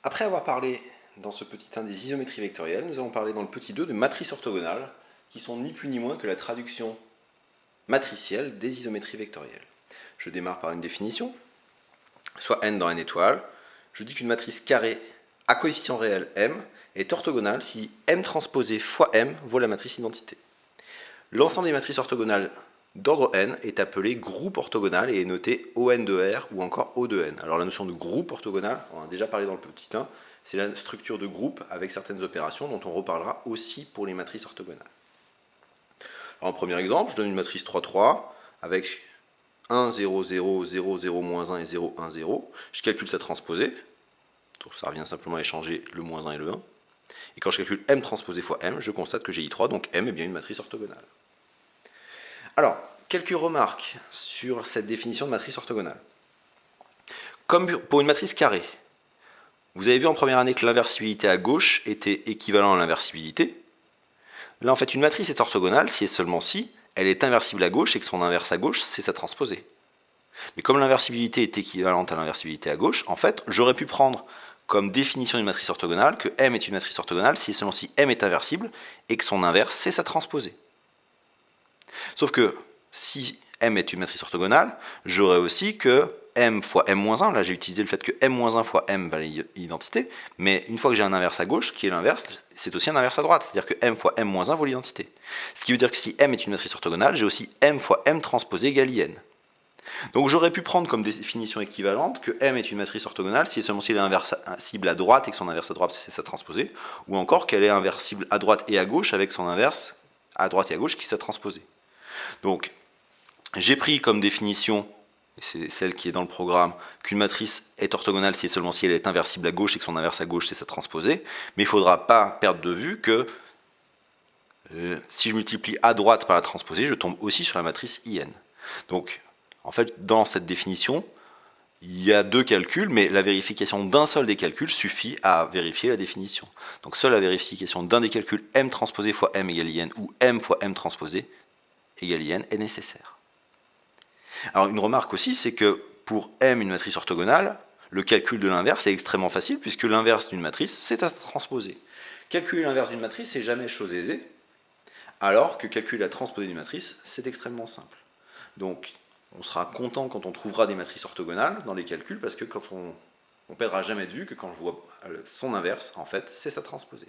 Après avoir parlé dans ce petit 1 des isométries vectorielles, nous allons parler dans le petit 2 de matrices orthogonales, qui sont ni plus ni moins que la traduction matricielle des isométries vectorielles. Je démarre par une définition, soit n dans n étoiles. Je dis qu'une matrice carrée à coefficient réel m est orthogonale si m transposé fois m vaut la matrice identité. L'ensemble des matrices orthogonales d'ordre n est appelé groupe orthogonal et est noté ON de R ou encore O de n. Alors la notion de groupe orthogonal, on en a déjà parlé dans le petit 1, c'est la structure de groupe avec certaines opérations dont on reparlera aussi pour les matrices orthogonales. Alors, en premier exemple, je donne une matrice 3, 3 avec 1, 0, 0, 0, 0, moins 1 et 0, 1, 0. Je calcule sa transposée. Donc ça revient simplement à échanger le moins 1 et le 1. Et quand je calcule m transposé fois m, je constate que j'ai I3, donc m est bien une matrice orthogonale. Alors, quelques remarques sur cette définition de matrice orthogonale. Comme pour une matrice carrée, vous avez vu en première année que l'inversibilité à gauche était équivalent à l'inversibilité. Là, en fait, une matrice est orthogonale si et seulement si elle est inversible à gauche et que son inverse à gauche, c'est sa transposée. Mais comme l'inversibilité est équivalente à l'inversibilité à gauche, en fait, j'aurais pu prendre comme définition d'une matrice orthogonale que M est une matrice orthogonale si et seulement si M est inversible et que son inverse, c'est sa transposée. Sauf que si M est une matrice orthogonale, j'aurais aussi que M fois M-1, là j'ai utilisé le fait que M-1 fois M valait l'identité, mais une fois que j'ai un inverse à gauche, qui est l'inverse, c'est aussi un inverse à droite, c'est-à-dire que M fois M-1 vaut l'identité. Ce qui veut dire que si M est une matrice orthogonale, j'ai aussi M fois M transposé égale IN. Donc j'aurais pu prendre comme définition équivalente que M est une matrice orthogonale si et seulement si elle est inversible à droite et que son inverse à droite c'est sa transposée, ou encore qu'elle est inversible à droite et à gauche avec son inverse à droite et à gauche qui est sa transposée. Donc j'ai pris comme définition, et c'est celle qui est dans le programme, qu'une matrice est orthogonale si et seulement si elle est inversible à gauche et que son inverse à gauche c'est sa transposée, mais il ne faudra pas perdre de vue que si je multiplie à droite par la transposée, je tombe aussi sur la matrice IN. Donc en fait, dans cette définition, il y a deux calculs, mais la vérification d'un seul des calculs suffit à vérifier la définition. Donc seule la vérification d'un des calculs m transposé fois m égale IN ou m fois m transposé égale IN est nécessaire. Alors une remarque aussi, c'est que pour m une matrice orthogonale, le calcul de l'inverse est extrêmement facile puisque l'inverse d'une matrice, c'est à transposer. Calculer l'inverse d'une matrice, c'est jamais chose aisée, alors que calculer la transposée d'une matrice, c'est extrêmement simple. Donc on sera content quand on trouvera des matrices orthogonales dans les calculs, parce que quand on ne perdra jamais de vue que quand je vois son inverse, en fait, c'est sa transposée.